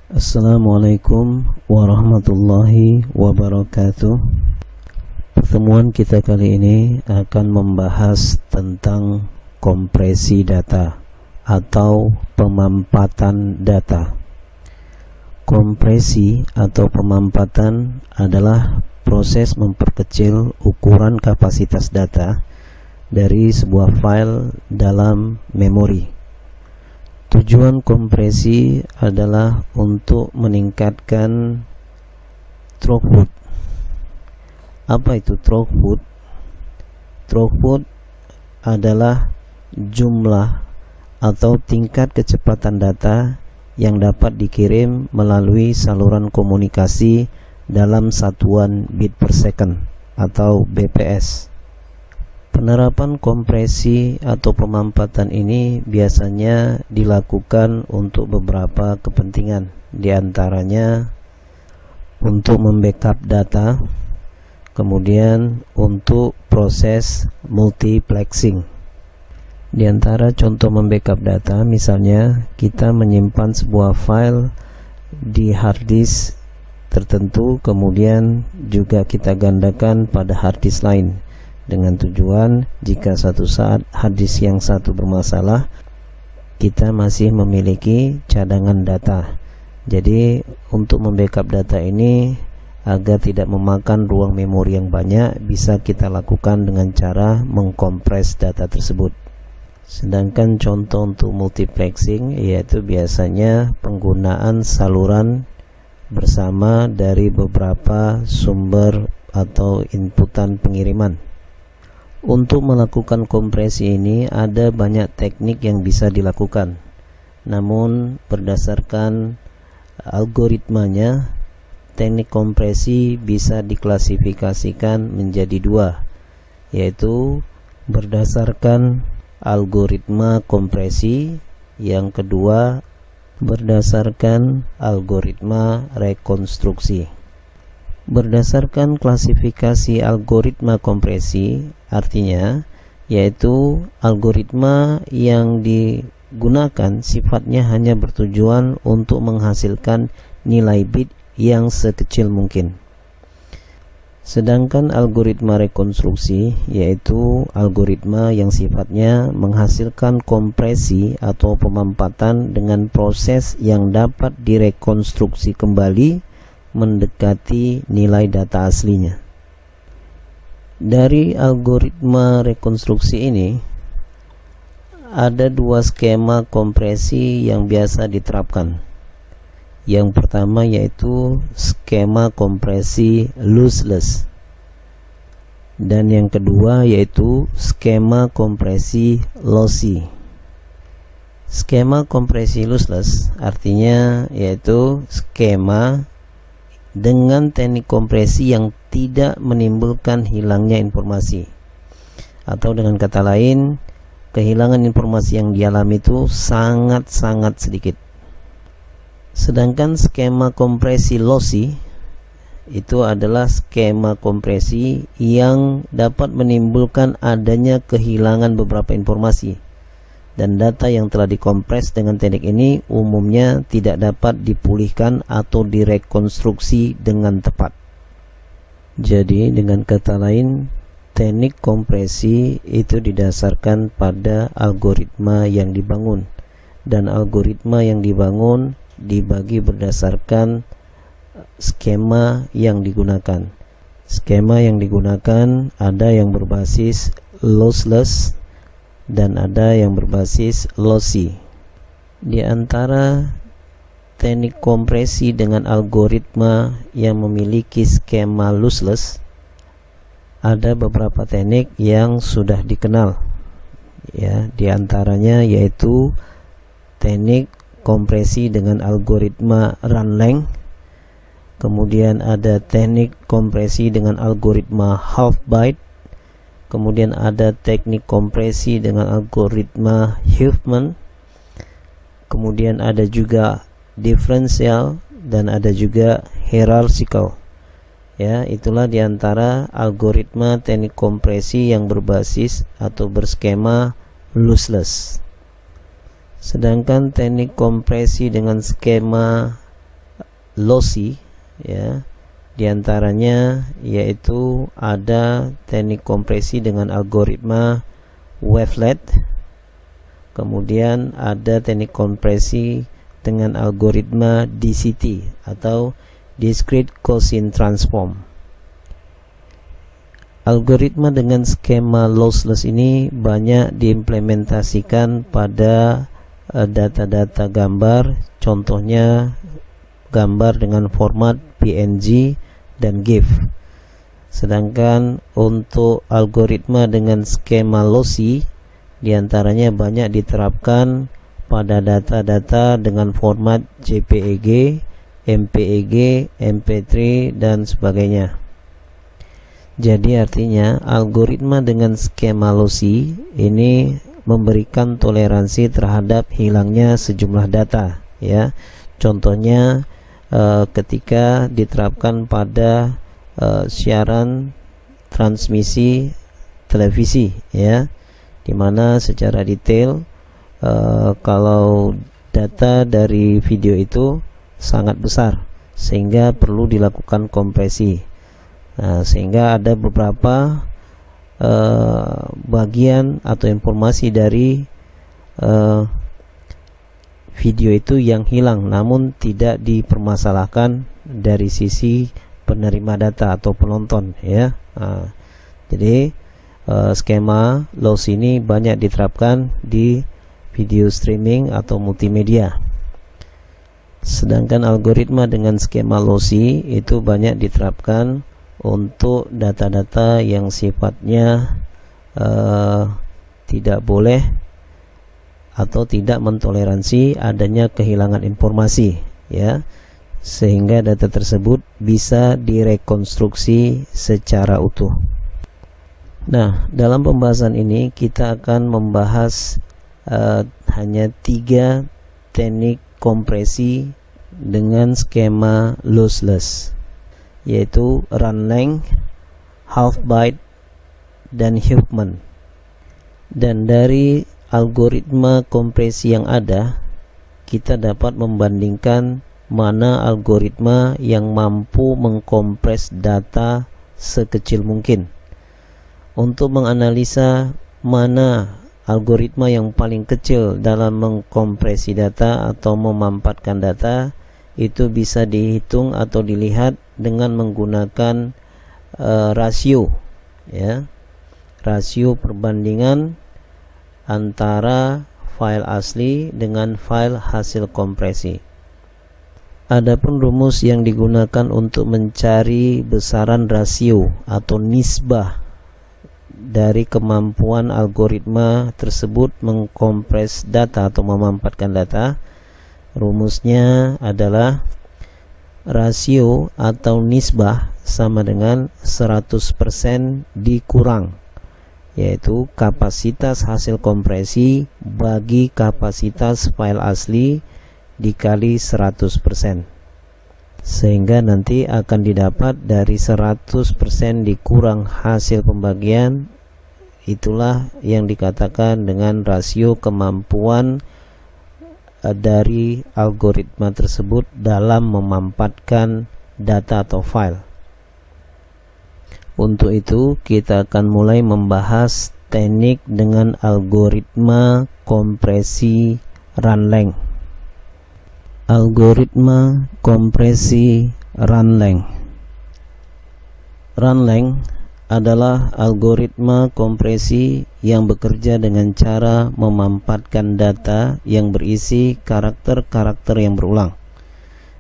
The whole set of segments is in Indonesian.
Assalamualaikum warahmatullahi wabarakatuh. Pertemuan kita kali ini akan membahas tentang kompresi data atau pemampatan data. Kompresi atau pemampatan adalah proses memperkecil ukuran kapasitas data dari sebuah file dalam memori. Tujuan kompresi adalah untuk meningkatkan throughput. Apa itu throughput? Throughput adalah jumlah atau tingkat kecepatan data yang dapat dikirim melalui saluran komunikasi dalam satuan bit per second atau BPS. Penerapan kompresi atau pemampatan ini biasanya dilakukan untuk beberapa kepentingan, diantaranya untuk membackup data, kemudian untuk proses multiplexing. Di antara contoh membackup data, misalnya kita menyimpan sebuah file di hard disk tertentu, kemudian juga kita gandakan pada hard disk lain, dengan tujuan jika suatu saat hard disk yang satu bermasalah, kita masih memiliki cadangan data. Jadi untuk membackup data ini agar tidak memakan ruang memori yang banyak, bisa kita lakukan dengan cara mengkompres data tersebut. Sedangkan contoh untuk multiplexing yaitu biasanya penggunaan saluran bersama dari beberapa sumber atau inputan pengiriman. Untuk melakukan kompresi ini ada banyak teknik yang bisa dilakukan. Namun berdasarkan algoritmanya, teknik kompresi bisa diklasifikasikan menjadi dua, yaitu berdasarkan algoritma kompresi, yang kedua berdasarkan algoritma rekonstruksi. Berdasarkan klasifikasi algoritma kompresi, artinya yaitu algoritma yang digunakan sifatnya hanya bertujuan untuk menghasilkan nilai bit yang sekecil mungkin. Sedangkan algoritma rekonstruksi yaitu algoritma yang sifatnya menghasilkan kompresi atau pemampatan dengan proses yang dapat direkonstruksi kembali mendekati nilai data aslinya. Dari algoritma rekonstruksi ini ada dua skema kompresi yang biasa diterapkan. Yang pertama yaitu skema kompresi lossless, dan yang kedua yaitu skema kompresi lossy. Skema kompresi lossless artinya yaitu skema dengan teknik kompresi yang tidak menimbulkan hilangnya informasi, atau dengan kata lain, kehilangan informasi yang dialami itu sangat-sangat sedikit. Sedangkan skema kompresi lossy itu adalah skema kompresi yang dapat menimbulkan adanya kehilangan beberapa informasi, dan data yang telah dikompres dengan teknik ini umumnya tidak dapat dipulihkan atau direkonstruksi dengan tepat. Jadi dengan kata lain, teknik kompresi itu didasarkan pada algoritma yang dibangun, dan algoritma yang dibangun dibagi berdasarkan skema yang digunakan. Skema yang digunakan ada yang berbasis lossless dan ada yang berbasis lossy. Di antara teknik kompresi dengan algoritma yang memiliki skema lossless, ada beberapa teknik yang sudah dikenal, ya, di antaranya yaitu teknik kompresi dengan algoritma run length, kemudian ada teknik kompresi dengan algoritma half byte, kemudian ada teknik kompresi dengan algoritma Huffman, kemudian ada juga differential, dan ada juga hierarchical. Ya, itulah diantara algoritma teknik kompresi yang berbasis atau berskema lossless. Sedangkan teknik kompresi dengan skema lossy, ya. Di antaranya yaitu ada teknik kompresi dengan algoritma wavelet, kemudian ada teknik kompresi dengan algoritma DCT atau discrete Gaussian transform. Algoritma dengan skema lossless ini banyak diimplementasikan pada data-data gambar, contohnya gambar dengan format PNG dan GIF. Sedangkan untuk algoritma dengan skema lossy diantaranya banyak diterapkan pada data-data dengan format JPEG, MPEG, MP3 dan sebagainya. Jadi artinya algoritma dengan skema lossy ini memberikan toleransi terhadap hilangnya sejumlah data, ya. Contohnya ketika diterapkan pada siaran transmisi televisi, ya, dimana secara detail kalau data dari video itu sangat besar sehingga perlu dilakukan kompresi. Sehingga ada beberapa bagian atau informasi dari video itu yang hilang namun tidak dipermasalahkan dari sisi penerima data atau penonton, ya. Jadi skema loss ini banyak diterapkan di video streaming atau multimedia. Sedangkan algoritma dengan skema lossy itu banyak diterapkan untuk data-data yang sifatnya tidak boleh atau tidak mentoleransi adanya kehilangan informasi, ya, sehingga data tersebut bisa direkonstruksi secara utuh. Nah, dalam pembahasan ini kita akan membahas hanya 3 teknik kompresi dengan skema lossless, yaitu run length, half byte, dan Huffman. Dan dari algoritma kompresi yang ada, kita dapat membandingkan mana algoritma yang mampu mengkompres data sekecil mungkin. Untuk menganalisa mana algoritma yang paling kecil dalam mengkompresi data atau memampatkan data, itu bisa dihitung atau dilihat dengan menggunakan rasio, ya, rasio perbandingan antara file asli dengan file hasil kompresi. Adapun rumus yang digunakan untuk mencari besaran rasio atau nisbah dari kemampuan algoritma tersebut mengkompres data atau memampatkan data, rumusnya adalah rasio atau nisbah sama dengan 100% dikurang, yaitu kapasitas hasil kompresi bagi kapasitas file asli dikali 100%, sehingga nanti akan didapat dari 100% dikurang hasil pembagian. Itulah yang dikatakan dengan rasio kemampuan dari algoritma tersebut dalam memampatkan data atau file. Untuk itu kita akan mulai membahas teknik dengan algoritma kompresi run length. Algoritma kompresi run length. Run length adalah algoritma kompresi yang bekerja dengan cara memampatkan data yang berisi karakter-karakter yang berulang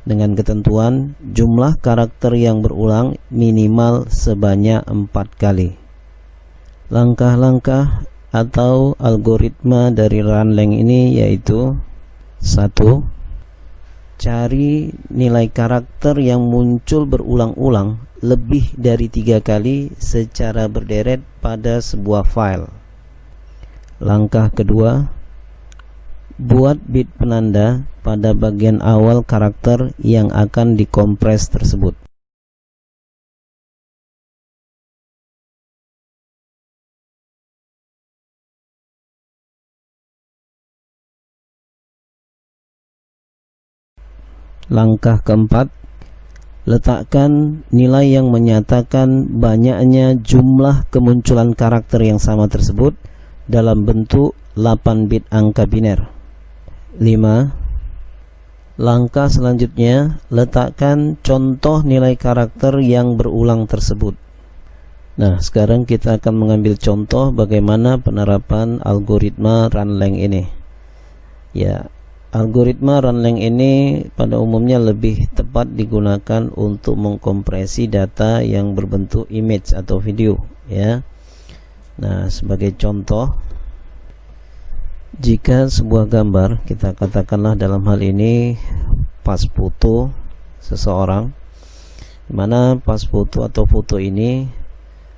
dengan ketentuan jumlah karakter yang berulang minimal sebanyak 4 kali. Langkah-langkah atau algoritma dari run length ini yaitu: 1. Cari nilai karakter yang muncul berulang-ulang lebih dari 3 kali secara berderet pada sebuah file. Langkah kedua, buat bit penanda pada bagian awal karakter yang akan dikompres tersebut. Langkah keempat, letakkan nilai yang menyatakan banyaknya jumlah kemunculan karakter yang sama tersebut dalam bentuk 8 bit angka biner. 5. Langkah selanjutnya, letakkan contoh nilai karakter yang berulang tersebut. Nah, sekarang kita akan mengambil contoh bagaimana penerapan algoritma runlength ini. Ya, algoritma runlength ini pada umumnya lebih tepat digunakan untuk mengkompresi data yang berbentuk image atau video, ya. Nah, sebagai contoh, jika sebuah gambar, kita katakanlah dalam hal ini pas foto seseorang, dimana pas foto atau foto ini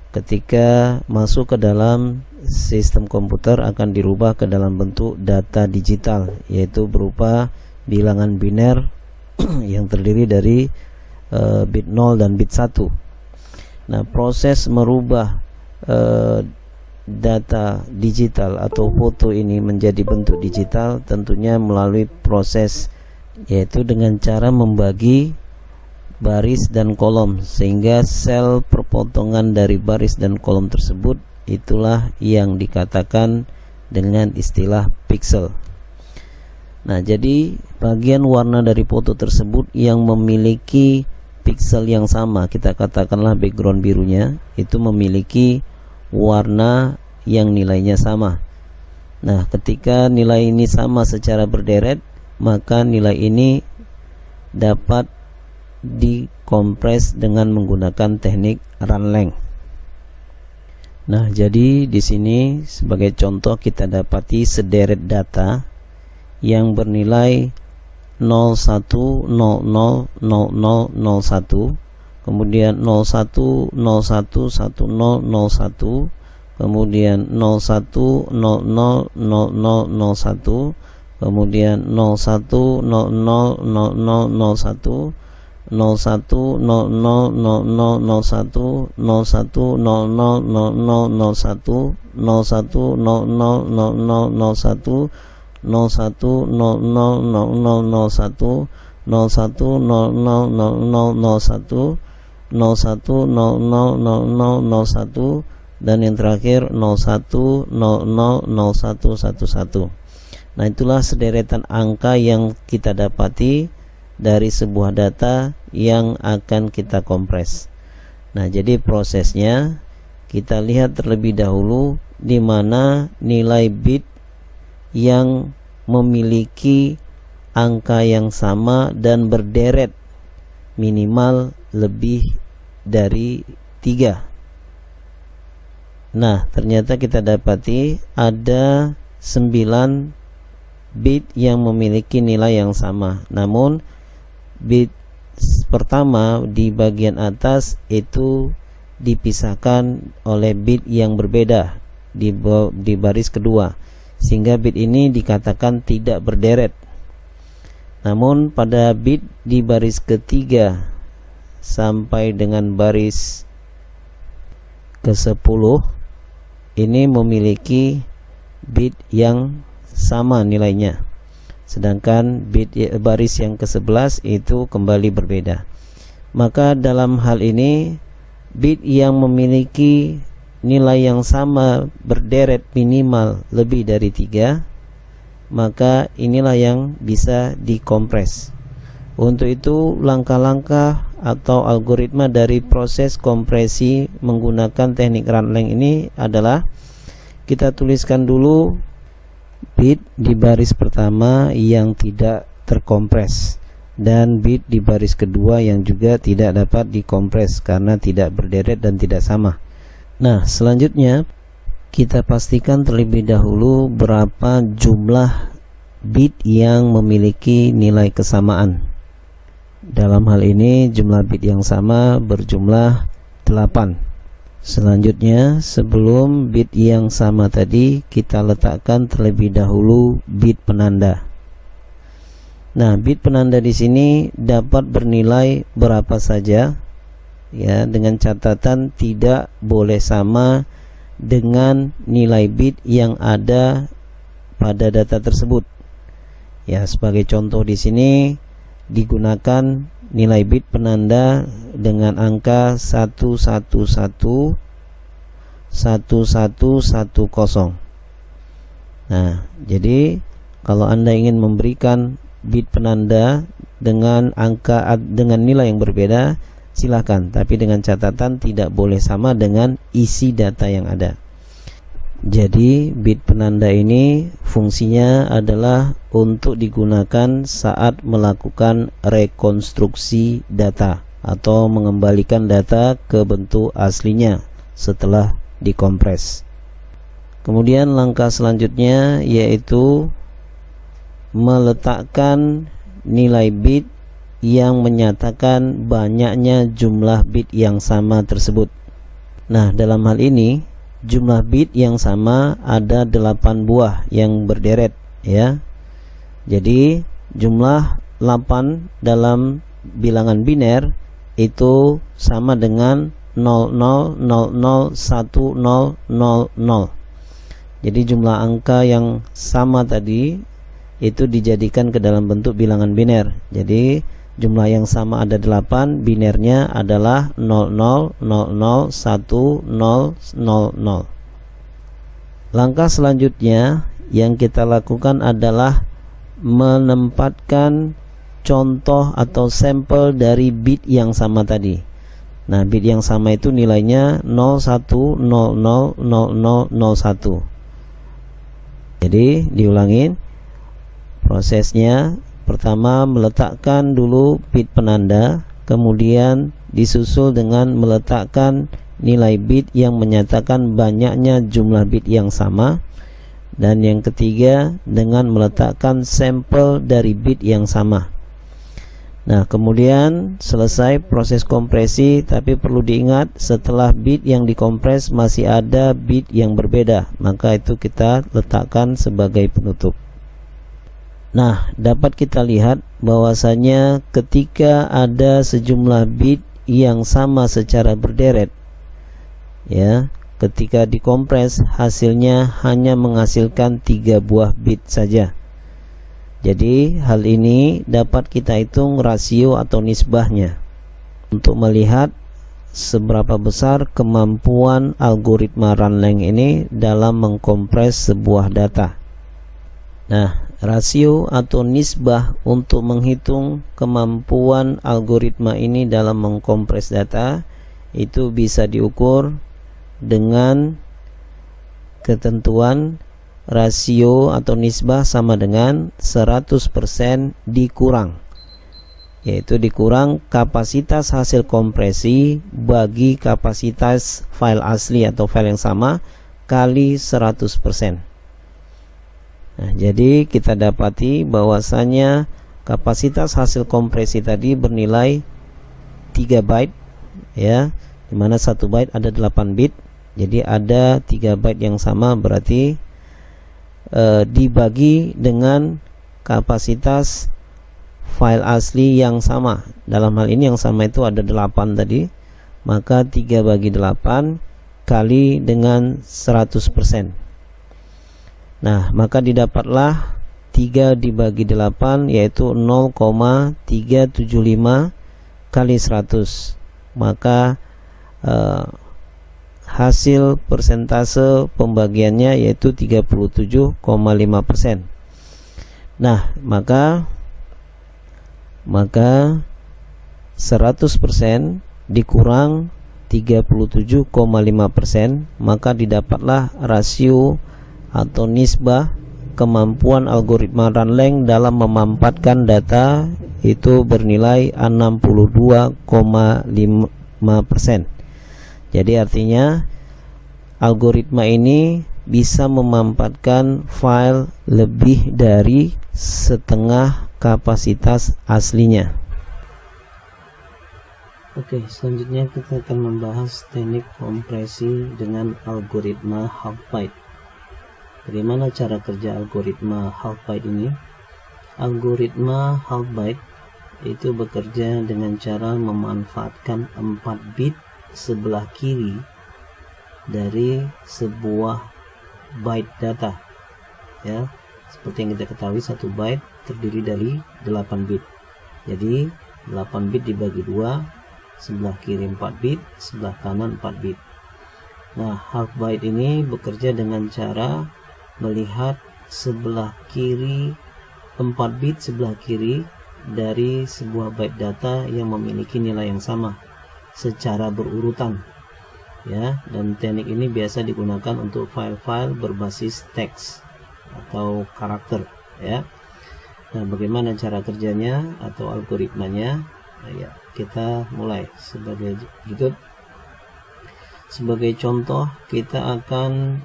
ketika masuk ke dalam sistem komputer akan dirubah ke dalam bentuk data digital, yaitu berupa bilangan biner yang terdiri dari bit 0 dan bit 1. Nah, proses merubah data digital atau foto ini menjadi bentuk digital tentunya melalui proses, yaitu dengan cara membagi baris dan kolom, sehingga sel perpotongan dari baris dan kolom tersebut itulah yang dikatakan dengan istilah pixel. Nah, jadi bagian warna dari foto tersebut yang memiliki pixel yang sama, kita katakanlah background birunya, itu memiliki warna yang nilainya sama. Nah, ketika nilai ini sama secara berderet, maka nilai ini dapat dikompres dengan menggunakan teknik runlength. Nah, jadi di sini sebagai contoh kita dapati sederet data yang bernilai 01000001, kemudian 01011001, kemudian 01000001, kemudian 01000001, 01000001, 01000001, 01000001, 01000001, 01000001, 01000001, dan yang terakhir 01000111. Nah, itulah sederetan angka yang kita dapati dari sebuah data yang akan kita kompres. Nah, jadi prosesnya kita lihat terlebih dahulu di mana nilai bit yang memiliki angka yang sama dan berderet minimal lebih dari 3. Nah, ternyata kita dapati ada 9 bit yang memiliki nilai yang sama. Namun bit pertama di bagian atas itu dipisahkan oleh bit yang berbeda di baris kedua, sehingga bit ini dikatakan tidak berderet. Namun pada bit di baris ketiga sampai dengan baris ke-10 ini memiliki bit yang sama nilainya, sedangkan bit baris yang ke-11 itu kembali berbeda. Maka dalam hal ini bit yang memiliki nilai yang sama berderet minimal lebih dari 3, maka inilah yang bisa dikompres. Untuk itu langkah-langkah atau algoritma dari proses kompresi menggunakan teknik runlength ini adalah kita tuliskan dulu bit di baris pertama yang tidak terkompres dan bit di baris kedua yang juga tidak dapat dikompres karena tidak berderet dan tidak sama. Nah, selanjutnya kita pastikan terlebih dahulu berapa jumlah bit yang memiliki nilai kesamaan. Dalam hal ini jumlah bit yang sama berjumlah 8. Selanjutnya, sebelum bit yang sama tadi, kita letakkan terlebih dahulu bit penanda. Nah, bit penanda di sini dapat bernilai berapa saja, ya, dengan catatan tidak boleh sama dengan nilai bit yang ada pada data tersebut. Ya, sebagai contoh di sini digunakan nilai bit penanda dengan angka 1111110. Nah, jadi kalau Anda ingin memberikan bit penanda dengan nilai yang berbeda, silakan, tapi dengan catatan tidak boleh sama dengan isi data yang ada. Jadi bit penanda ini fungsinya adalah untuk digunakan saat melakukan rekonstruksi data atau mengembalikan data ke bentuk aslinya setelah dikompres. Kemudian langkah selanjutnya yaitu meletakkan nilai bit yang menyatakan banyaknya jumlah bit yang sama tersebut. Nah, dalam hal ini jumlah bit yang sama ada 8 buah yang berderet, ya. Jadi jumlah 8 dalam bilangan biner itu sama dengan 00001000. Jadi jumlah angka yang sama tadi itu dijadikan ke dalam bentuk bilangan biner. Jadi jumlah yang sama ada 8, binernya adalah 00001000. Langkah selanjutnya yang kita lakukan adalah menempatkan contoh atau sampel dari bit yang sama tadi. Nah, bit yang sama itu nilainya 01000001. Jadi diulangin prosesnya. Pertama meletakkan dulu bit penanda, kemudian disusul dengan meletakkan nilai bit yang menyatakan banyaknya jumlah bit yang sama, dan yang ketiga dengan meletakkan sampel dari bit yang sama. Nah, kemudian selesai proses kompresi, tapi perlu diingat setelah bit yang dikompres masih ada bit yang berbeda, maka itu kita letakkan sebagai penutup. Nah, dapat kita lihat bahwasanya ketika ada sejumlah bit yang sama secara berderet, ya, ketika dikompres hasilnya hanya menghasilkan 3 buah bit saja. Jadi hal ini dapat kita hitung rasio atau nisbahnya untuk melihat seberapa besar kemampuan algoritma Runlang ini dalam mengkompres sebuah data. Nah, rasio atau nisbah untuk menghitung kemampuan algoritma ini dalam mengkompres data itu bisa diukur dengan ketentuan rasio atau nisbah sama dengan 100% dikurang, yaitu dikurang kapasitas hasil kompresi bagi kapasitas file asli atau file yang sama kali 100%. Nah, jadi kita dapati bahwasanya kapasitas hasil kompresi tadi bernilai 3 byte, ya, dimana 1 byte ada 8 bit. Jadi ada 3 byte yang sama, berarti dibagi dengan kapasitas file asli yang sama. Dalam hal ini yang sama itu ada 8 tadi, maka 3 bagi 8 kali dengan 100%. Nah, maka didapatlah 3 dibagi 8 yaitu 0,375 kali 100. Maka hasil persentase pembagiannya yaitu 37,5%. Nah, maka 100% dikurang 37,5%, maka didapatlah rasio atau nisbah kemampuan algoritma Runlang dalam memampatkan data itu bernilai 62,5%. Jadi artinya algoritma ini bisa memampatkan file lebih dari setengah kapasitas aslinya. Oke, selanjutnya kita akan membahas teknik kompresi dengan algoritma half byte. Bagaimana cara kerja algoritma half byte ini? Algoritma half byte itu bekerja dengan cara memanfaatkan 4 bit sebelah kiri dari sebuah byte data, ya. Seperti yang kita ketahui, 1 byte terdiri dari 8 bit. Jadi 8 bit dibagi 2, sebelah kiri 4 bit, sebelah kanan 4 bit. Nah, half byte ini bekerja dengan cara melihat sebelah kiri 4 bit sebelah kiri dari sebuah byte data yang memiliki nilai yang sama secara berurutan, ya. Dan teknik ini biasa digunakan untuk file-file berbasis teks atau karakter, ya. Nah, bagaimana cara kerjanya atau algoritmanya? Nah, ya, kita mulai sebagai berikut. Sebagai contoh, kita akan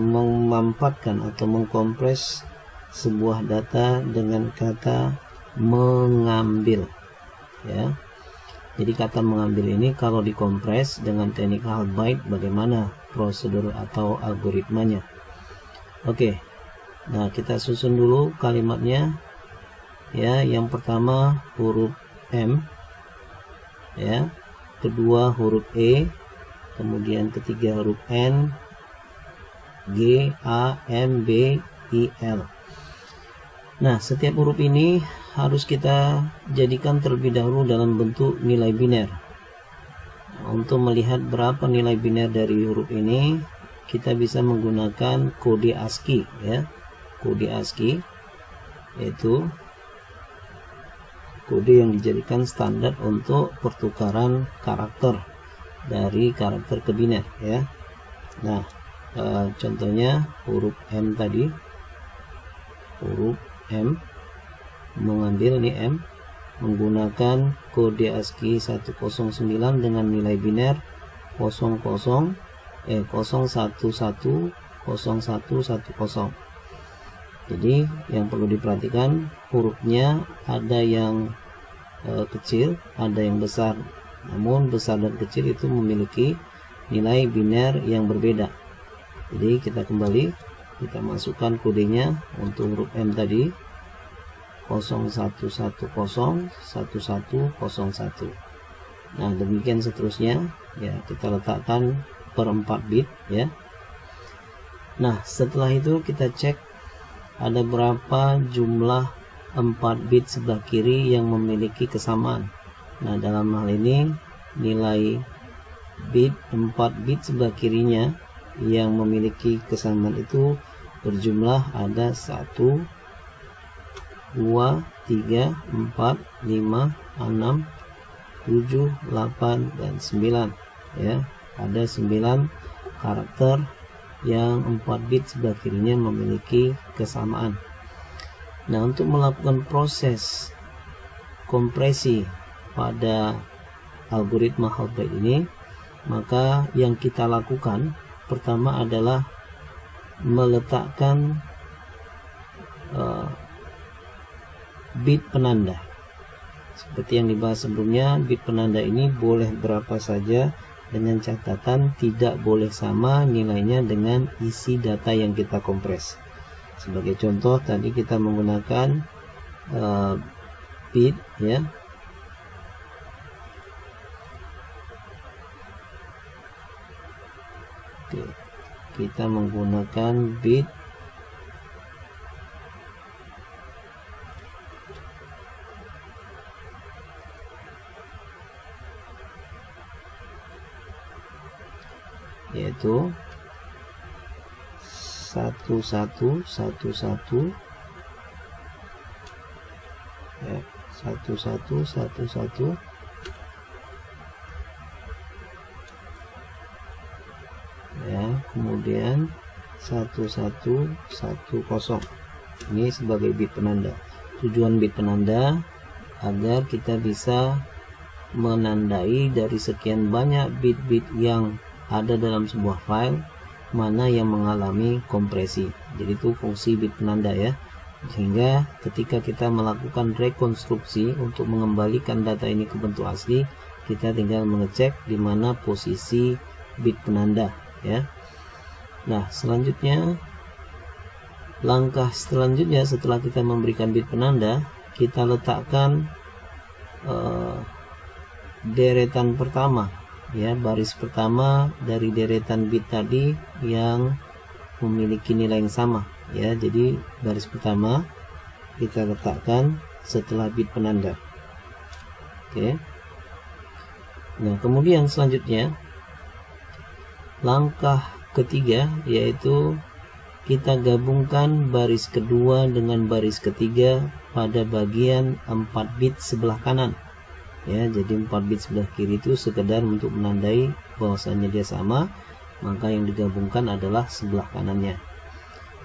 memanfaatkan atau mengkompres sebuah data dengan kata mengambil, ya. Jadi kata mengambil ini kalau dikompres dengan teknik half byte, bagaimana prosedur atau algoritmanya? Oke. Nah, kita susun dulu kalimatnya, ya. Yang pertama huruf M, ya. Kedua huruf E, kemudian ketiga huruf N, G, A, M, B, I, L. Nah, setiap huruf ini harus kita jadikan terlebih dahulu dalam bentuk nilai biner. Untuk melihat berapa nilai biner dari huruf ini, kita bisa menggunakan kode ASCII, ya. Kode ASCII yaitu kode yang dijadikan standar untuk pertukaran karakter dari karakter ke biner, ya. Nah, contohnya huruf M tadi, huruf M mengambil ini M menggunakan kode ASCII 109 dengan nilai biner 0110110. Jadi yang perlu diperhatikan, hurufnya ada yang kecil, ada yang besar. Namun besar dan kecil itu memiliki nilai biner yang berbeda. Jadi kita kembali, kita masukkan kodenya untuk huruf M tadi 01101101. Nah, demikian seterusnya, ya. Kita letakkan per 4 bit, ya. Nah, setelah itu kita cek ada berapa jumlah 4 bit sebelah kiri yang memiliki kesamaan. Nah, dalam hal ini nilai bit 4 bit sebelah kirinya yang memiliki kesamaan itu berjumlah ada 1, 2, 3, 4, 5, 6, 7, 8, dan 9, ya. Ada 9 karakter yang 4 bit sebelah kirinya memiliki kesamaan. Nah, untuk melakukan proses kompresi pada algoritma half byte ini, maka yang kita lakukan pertama adalah meletakkan bit penanda. Seperti yang dibahas sebelumnya, bit penanda ini boleh berapa saja, dengan catatan tidak boleh sama nilainya dengan isi data yang kita kompres. Sebagai contoh, tadi kita menggunakan bit, ya. Oke, kita menggunakan bit yaitu 1111, ya, 1111, ya, kemudian 1110. Ini sebagai bit penanda. Tujuan bit penanda agar kita bisa menandai dari sekian banyak bit-bit yang ada dalam sebuah file mana yang mengalami kompresi. Jadi itu fungsi bit penanda, ya. Sehingga ketika kita melakukan rekonstruksi untuk mengembalikan data ini ke bentuk asli, kita tinggal mengecek di mana posisi bit penanda, ya. Nah, selanjutnya, langkah selanjutnya setelah kita memberikan bit penanda, kita letakkan deretan pertama, ya, baris pertama dari deretan bit tadi yang memiliki nilai yang sama, ya. Jadi baris pertama kita letakkan setelah bit penanda. Oke. Nah, kemudian selanjutnya langkah ketiga yaitu kita gabungkan baris kedua dengan baris ketiga pada bagian 4 bit sebelah kanan. Ya, jadi 4 bit sebelah kiri itu sekedar untuk menandai bahwasanya dia sama, maka yang digabungkan adalah sebelah kanannya.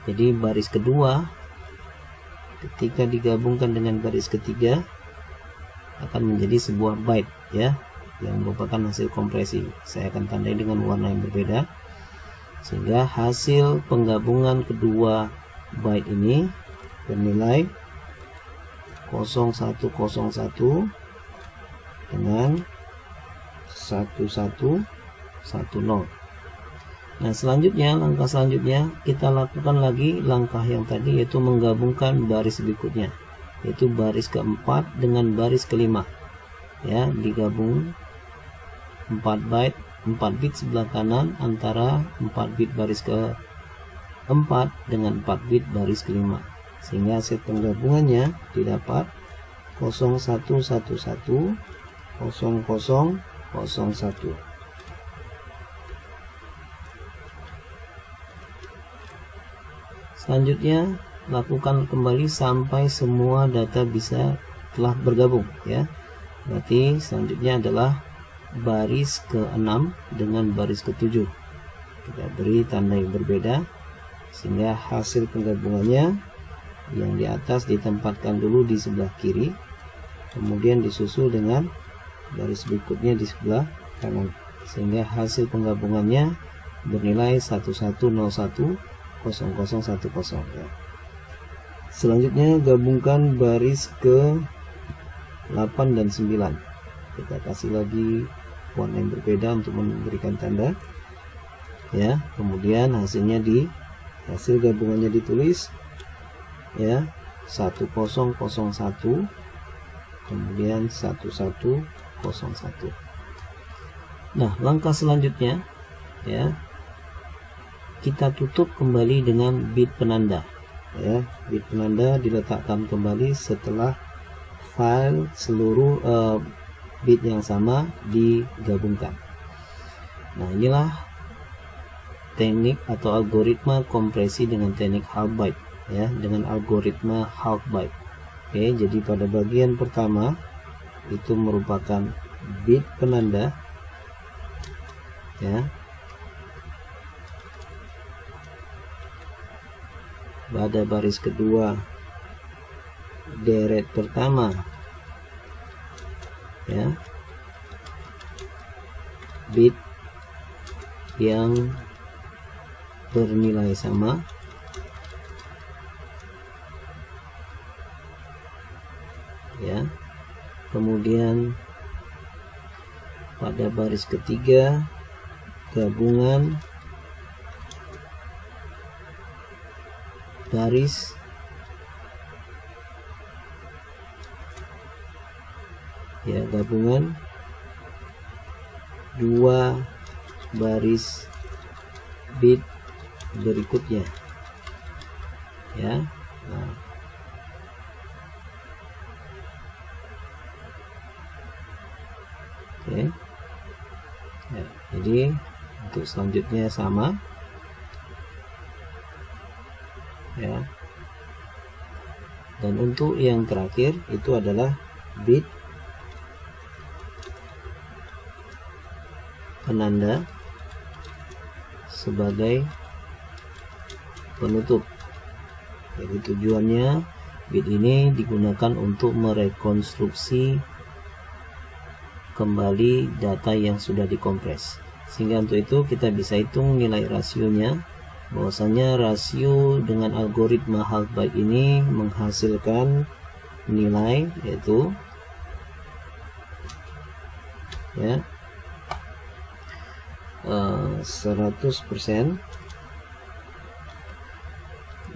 Jadi baris kedua ketika digabungkan dengan baris ketiga akan menjadi sebuah byte ya, yang merupakan hasil kompresi. Saya akan tandai dengan warna yang berbeda, sehingga hasil penggabungan kedua byte ini bernilai 0101 dengan 1110. Nah, selanjutnya, langkah selanjutnya kita lakukan lagi langkah yang tadi, yaitu menggabungkan baris berikutnya, yaitu baris keempat dengan baris kelima. Ya, digabung 4 bit sebelah kanan antara 4 bit baris keempat dengan 4 bit baris kelima, sehingga hasil penggabungannya didapat 0111 0001. Selanjutnya lakukan kembali sampai semua data telah bergabung ya. Berarti selanjutnya adalah baris ke-6 dengan baris ke-7. Kita beri tanda yang berbeda sehingga hasil penggabungannya yang di atas ditempatkan dulu di sebelah kiri, kemudian disusul dengan baris berikutnya di sebelah kanan, sehingga hasil penggabungannya bernilai 1101 0010 ya. Selanjutnya gabungkan baris ke 8 dan 9. Kita kasih lagi warna yang berbeda untuk memberikan tanda ya. Kemudian hasil gabungannya ditulis ya, 1001 kemudian 1101. Nah, langkah selanjutnya ya, kita tutup kembali dengan bit penanda ya. Bit penanda diletakkan kembali setelah file seluruh bit yang sama digabungkan. Nah, inilah teknik atau algoritma kompresi dengan teknik half byte ya, dengan algoritma half byte. Oke, jadi pada bagian pertama itu merupakan bit penanda ya. Pada baris kedua deret pertama ya, bit yang bernilai sama ya. Kemudian pada baris ketiga gabungan baris ya, gabungan dua baris bit berikutnya ya. Nah, oke ya, jadi untuk selanjutnya sama ya. Dan untuk yang terakhir itu adalah bit penanda sebagai penutup. Jadi tujuannya bit ini digunakan untuk merekonstruksi kembali data yang sudah dikompres, sehingga untuk itu kita bisa hitung nilai rasionya. Bahwasanya rasio dengan algoritma half byte ini menghasilkan nilai yaitu ya 100%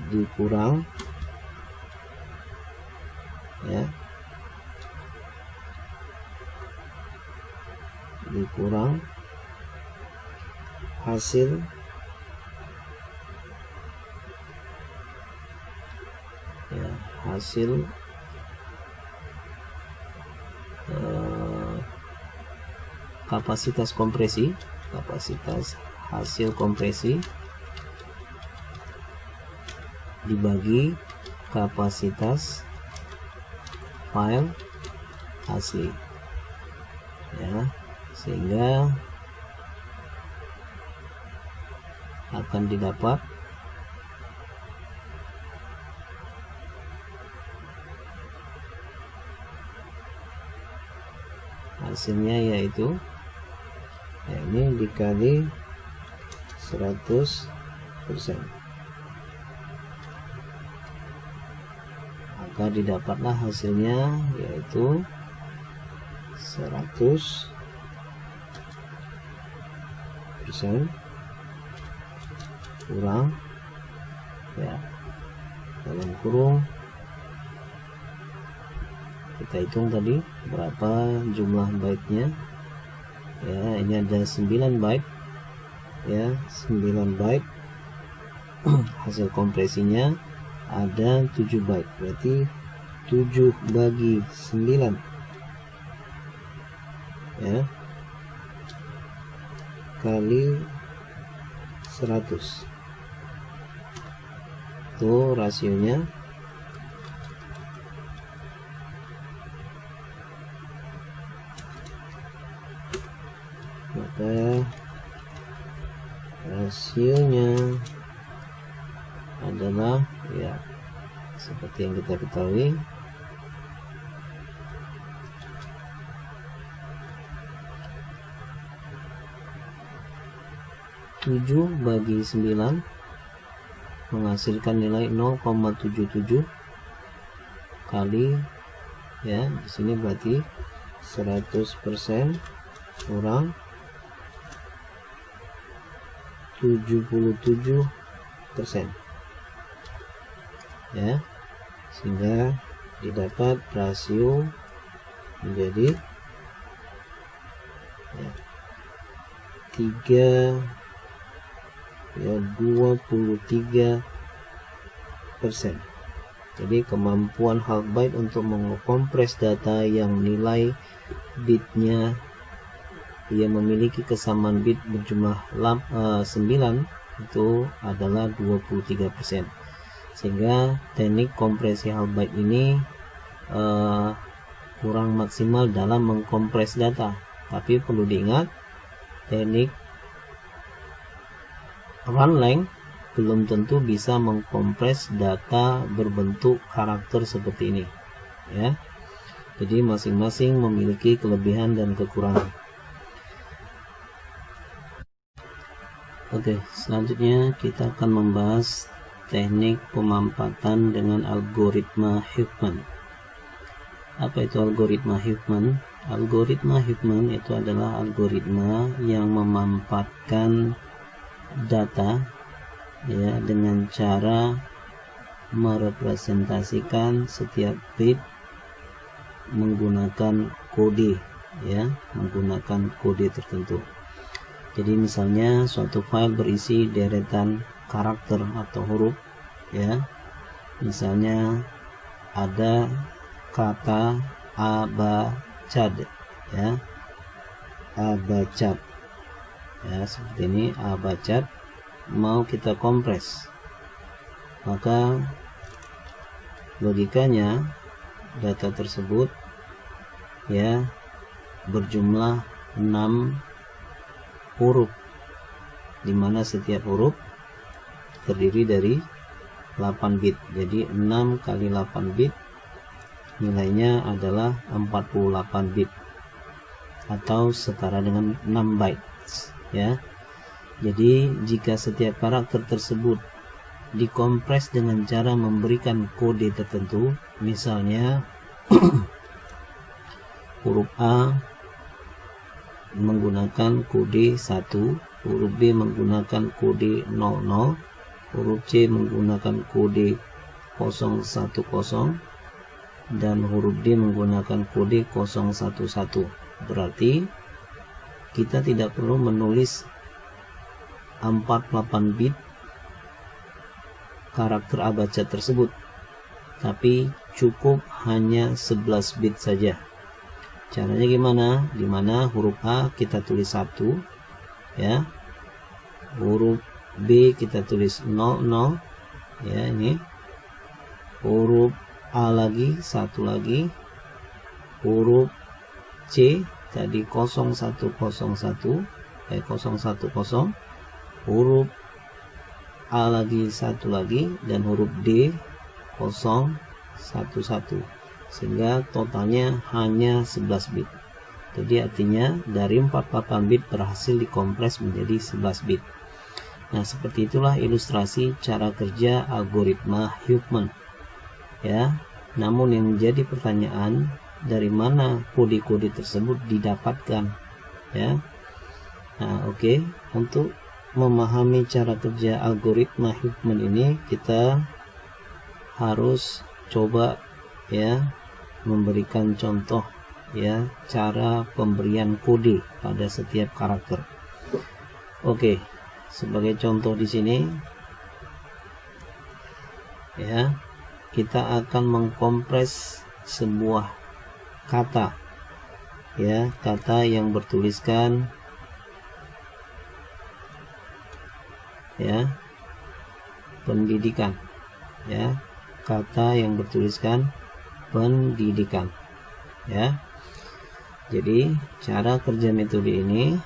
dikurang ya, dikurang hasil ya, hasil kapasitas kompresi, kapasitas hasil kompresi dibagi kapasitas file asli, ya, sehingga akan didapat hasilnya, yaitu ya, ini dikali 100%, maka didapatlah hasilnya yaitu 100% kurang, ya, dalam kurung kita hitung tadi berapa jumlah byte-nya, ya, ini ada 9 byte, ya, 9 byte. Hasil kompresinya ada 7 byte, berarti 7 bagi 9, ya, kali 100, itu rasionya. Maka rasionya adalah, ya, seperti yang kita ketahui, 7 bagi 9 menghasilkan nilai 0,77 kali, ya, di sini berarti 100% kurang 77%, ya, sehingga didapat rasio menjadi, ya, 23%. Jadi kemampuan half byte untuk mengkompres data yang nilai bitnya yang memiliki kesamaan bit berjumlah 9 itu adalah 23%, sehingga teknik kompresi half byte ini kurang maksimal dalam mengkompres data. Tapi perlu diingat, teknik run length belum tentu bisa mengkompres data berbentuk karakter seperti ini, ya. Jadi masing-masing memiliki kelebihan dan kekurangan. Oke, selanjutnya kita akan membahas teknik pemampatan dengan algoritma Huffman. Apa itu algoritma Huffman? Algoritma Huffman itu adalah algoritma yang memampatkan data, ya, dengan cara merepresentasikan setiap bit menggunakan kode, ya, menggunakan kode tertentu. Jadi misalnya suatu file berisi deretan karakter atau huruf, ya, misalnya ada kata abacad, ya, abacad, ya, seperti ini, abacad, mau kita kompres, maka logikanya data tersebut, ya, berjumlah 6 huruf, dimana setiap huruf terdiri dari 8 bit. Jadi 6 kali 8 bit nilainya adalah 48 bit atau setara dengan 6 bytes, ya. Jadi jika setiap karakter tersebut dikompres dengan cara memberikan kode tertentu, misalnya huruf A menggunakan kode 1, huruf B menggunakan kode 00, huruf C menggunakan kode 010, dan huruf D menggunakan kode 011. Berarti kita tidak perlu menulis 48 bit karakter abacad tersebut, tapi cukup hanya 11 bit saja. Caranya gimana? Dimana huruf A kita tulis 1, ya, huruf B kita tulis 00, ya, ini huruf A lagi 1 lagi, huruf C tadi 0101, 010, huruf A lagi 1 lagi, dan huruf D 011, sehingga totalnya hanya 11 bit. Jadi artinya dari 48 bit berhasil dikompres menjadi 11 bit. Nah, seperti itulah ilustrasi cara kerja algoritma Huffman, ya. Namun yang menjadi pertanyaan, dari mana kode-kode tersebut didapatkan, ya. Nah, oke. Untuk memahami cara kerja algoritma Huffman ini, kita harus coba, ya, memberikan contoh, ya, cara pemberian kode pada setiap karakter. Oke, sebagai contoh di sini, ya, kita akan mengkompres sebuah kata, ya, kata yang bertuliskan, ya, pendidikan, ya, kata yang bertuliskan pendidikan, ya. Jadi cara kerja metode ini,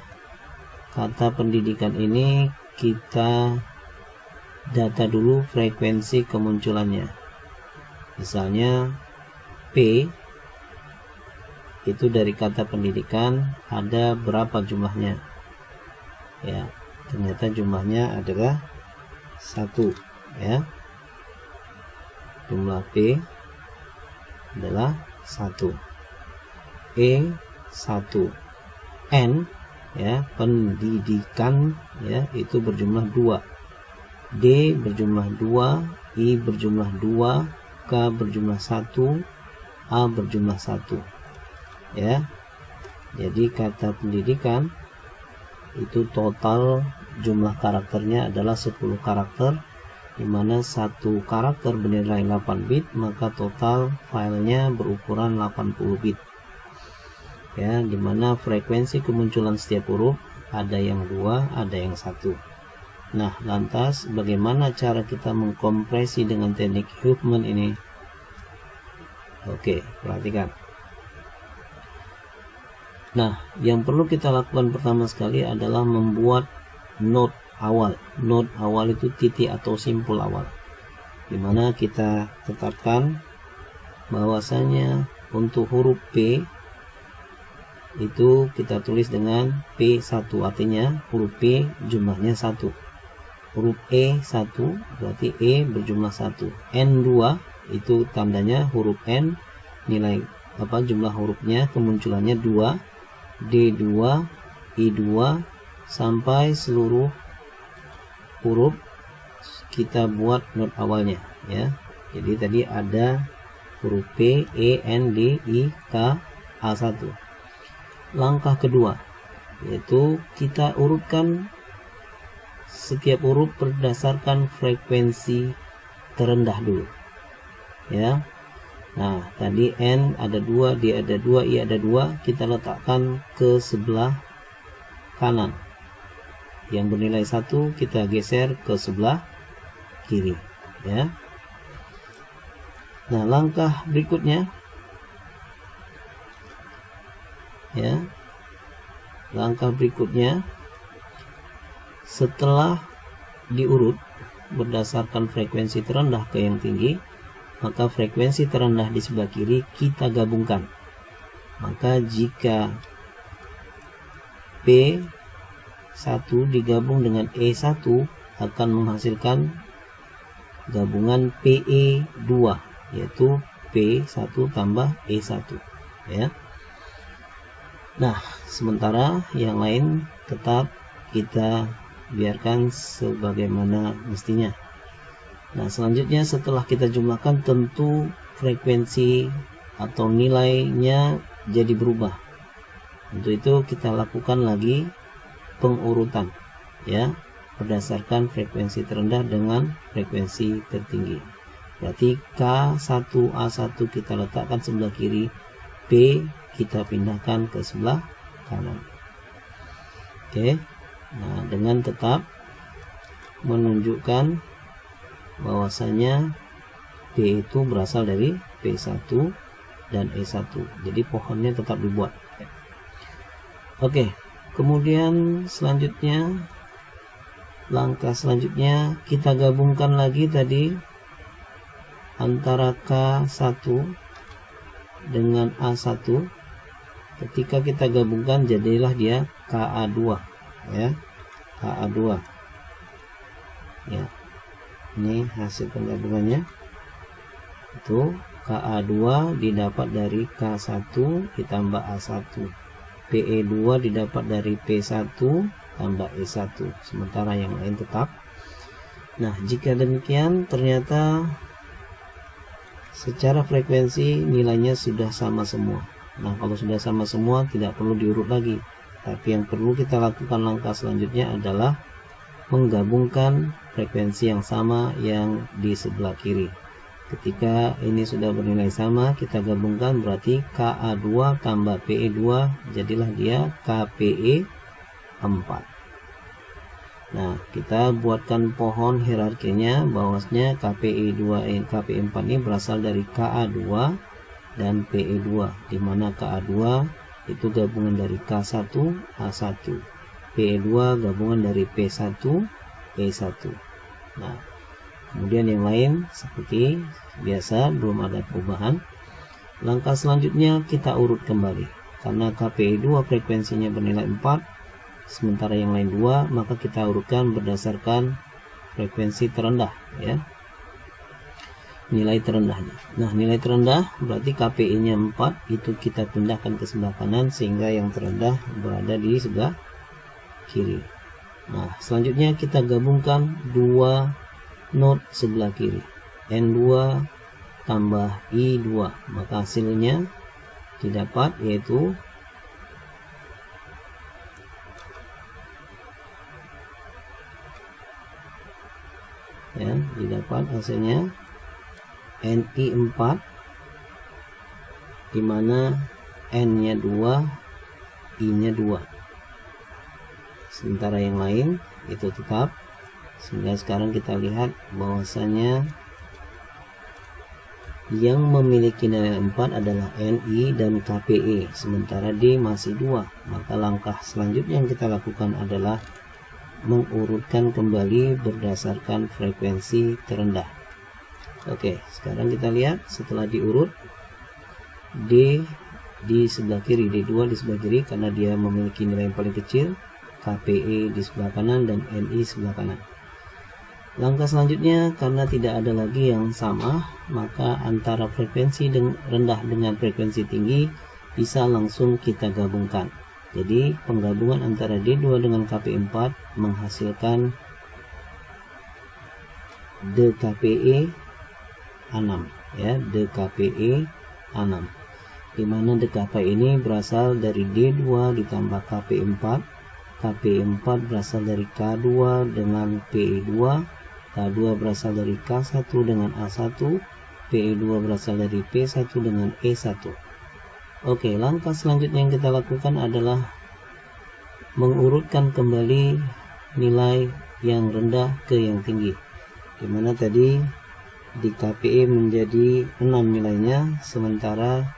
kata pendidikan ini kita data dulu frekuensi kemunculannya. Misalnya P itu dari kata pendidikan ada berapa jumlahnya, ya, ternyata jumlahnya adalah 1, ya, jumlah P adalah 1, E 1, N, ya, pendidikan, ya, itu berjumlah 2, D berjumlah 2, I berjumlah 2, K berjumlah 1, A berjumlah 1, ya. Jadi kata pendidikan itu total jumlah karakternya adalah 10 karakter, dimana satu karakter bernilai 8 bit, maka total filenya berukuran 80 bit, ya, dimana frekuensi kemunculan setiap huruf ada yang 2, ada yang 1. Nah, lantas bagaimana cara kita mengkompresi dengan teknik Huffman ini? Oke, perhatikan. Nah, yang perlu kita lakukan pertama sekali adalah membuat node awal. Node awal itu titik atau simpul awal, dimana kita tetapkan bahwasanya untuk huruf P itu kita tulis dengan P1, artinya huruf P jumlahnya 1, huruf E 1 berarti E berjumlah 1, N2 itu tandanya huruf N, nilai jumlah hurufnya kemunculannya 2, D2, I2 sampai seluruh huruf kita buat node awalnya, ya. Jadi tadi ada huruf P, E, N, D, I, K, A1. Langkah kedua yaitu kita urutkan setiap huruf berdasarkan frekuensi terendah dulu, ya. Nah, tadi N ada 2, D ada 2, I ada 2, kita letakkan ke sebelah kanan. Yang bernilai 1 kita geser ke sebelah kiri, ya. Nah, langkah berikutnya, ya, langkah berikutnya setelah diurut berdasarkan frekuensi terendah ke yang tinggi, maka frekuensi terendah di sebelah kiri kita gabungkan. Maka jika P1 digabung dengan E1 akan menghasilkan gabungan PE2, yaitu P1 tambah E1, ya. Nah, sementara yang lain tetap kita biarkan sebagaimana mestinya. Nah, selanjutnya setelah kita jumlahkan tentu frekuensi atau nilainya jadi berubah. Untuk itu kita lakukan lagi pengurutan, ya, berdasarkan frekuensi terendah dengan frekuensi tertinggi. Berarti K1A1 kita letakkan sebelah kiri, P kita pindahkan ke sebelah kanan. Oke. Nah, dengan tetap menunjukkan bahwasanya P itu berasal dari P1 dan E1. Jadi pohonnya tetap dibuat. Oke, kemudian selanjutnya, langkah selanjutnya kita gabungkan lagi tadi antara K1 dengan A1. Ketika kita gabungkan jadilah dia KA2 ya, KA2 ya. Ini hasil penggabungannya, itu KA2 didapat dari K1 ditambah A1, PE2 didapat dari P1 tambah E1, sementara yang lain tetap. Nah, jika demikian ternyata secara frekuensi nilainya sudah sama semua. Nah, kalau sudah sama semua tidak perlu diurut lagi, tapi yang perlu kita lakukan langkah selanjutnya adalah menggabungkan frekuensi yang sama yang di sebelah kiri. Ketika ini sudah bernilai sama, kita gabungkan, berarti KA2 tambah PE2 jadilah dia KPE 4. Nah, kita buatkan pohon hierarkinya, bahwasanya KPE2 KPE4 ini berasal dari KA2 dan PE2, di mana KA2 itu gabungan dari K1 A1, PE2 gabungan dari P1 E1. Nah, kemudian yang lain seperti biasa, belum ada perubahan. Langkah selanjutnya kita urut kembali, karena KPE2 frekuensinya bernilai 4, sementara yang lain 2, maka kita urutkan berdasarkan frekuensi terendah ya, nilai terendahnya. Nah, nilai terendah berarti KPI nya 4, itu kita pindahkan ke sebelah kanan sehingga yang terendah berada di sebelah kiri. Nah, selanjutnya kita gabungkan dua node sebelah kiri, N2 tambah I2, maka hasilnya didapat yaitu ya, didapat hasilnya NI4, di mana N-nya 2, I-nya 2. Sementara yang lain itu tetap. Sehingga sekarang kita lihat bahwasanya yang memiliki nilai 4 adalah NI dan KPE, sementara D masih 2. Maka langkah selanjutnya yang kita lakukan adalah mengurutkan kembali berdasarkan frekuensi terendah. Oke, sekarang kita lihat setelah diurut, D di sebelah kiri, D2 di sebelah kiri karena dia memiliki nilai yang paling kecil, KPE di sebelah kanan dan NI sebelah kanan. Langkah selanjutnya, karena tidak ada lagi yang sama, maka antara frekuensi rendah dengan frekuensi tinggi bisa langsung kita gabungkan. Jadi penggabungan antara D2 dengan KPE4 menghasilkan DKPE 6 ya, DKPE 6, dimana DKPE ini berasal dari D2 ditambah KPE4, KPE4 berasal dari K2 dengan PE2, K2 berasal dari K1 dengan A1, PE2 berasal dari P1 dengan E1. Oke, langkah selanjutnya yang kita lakukan adalah mengurutkan kembali nilai yang rendah ke yang tinggi, dimana tadi di KPE menjadi 6 nilainya, sementara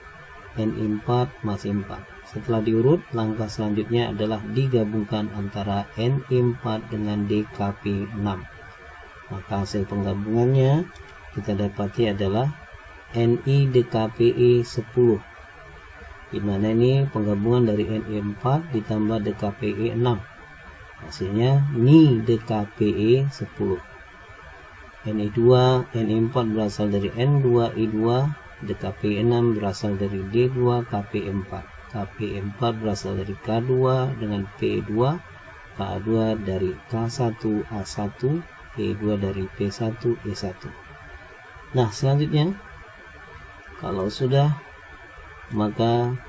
NI4 masih 4. Setelah diurut, langkah selanjutnya adalah digabungkan antara NI4 dengan DKP6. Maka hasil penggabungannya kita dapati adalah NI DKPE 10, dimana ini penggabungan dari NI4 ditambah DKPE 6, hasilnya NI DKPE 10. NI2, NI4 berasal dari N2, I2, DKP6 berasal dari D2, KP4. KP4 berasal dari K2 dengan P2, K2 dari K1, A1, P2 dari P1, E1. Nah, selanjutnya kalau sudah, maka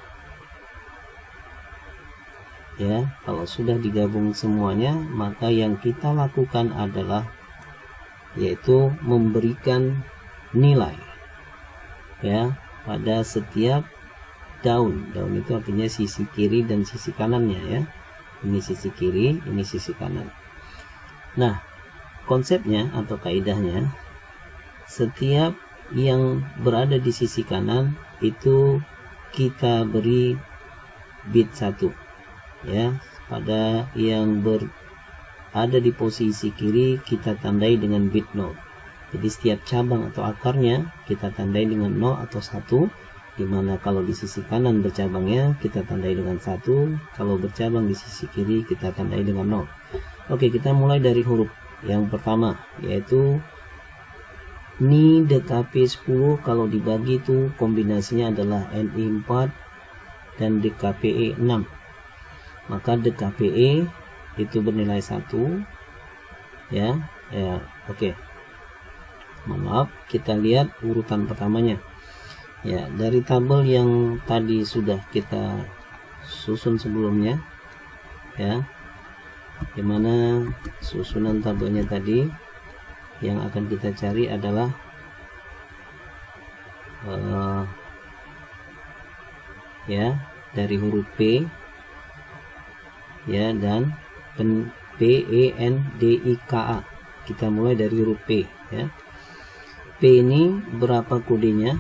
ya, kalau sudah digabung semuanya, maka yang kita lakukan adalah yaitu memberikan nilai ya pada setiap down. Down itu artinya sisi kiri dan sisi kanannya ya. Ini sisi kiri, ini sisi kanan. Nah, konsepnya atau kaidahnya, setiap yang berada di sisi kanan itu kita beri bit 1 ya. Pada yang berada di posisi kiri kita tandai dengan bit 0. Jadi setiap cabang atau akarnya kita tandai dengan 0 atau 1, dimana kalau di sisi kanan bercabangnya kita tandai dengan 1, kalau bercabang di sisi kiri kita tandai dengan 0. Oke, kita mulai dari huruf yang pertama, yaitu Ni DKP 10 kalau dibagi itu kombinasinya adalah NI 4 dan DKPE 6. Maka DKPE itu bernilai 1 ya. Oke. Maaf, kita lihat urutan pertamanya. Ya, dari tabel yang tadi sudah kita susun sebelumnya ya. Dimana susunan tabelnya tadi yang akan kita cari adalah ya, dari huruf P ya, dan PENDIKA. Kita mulai dari huruf P ya. P ini berapa kodenya?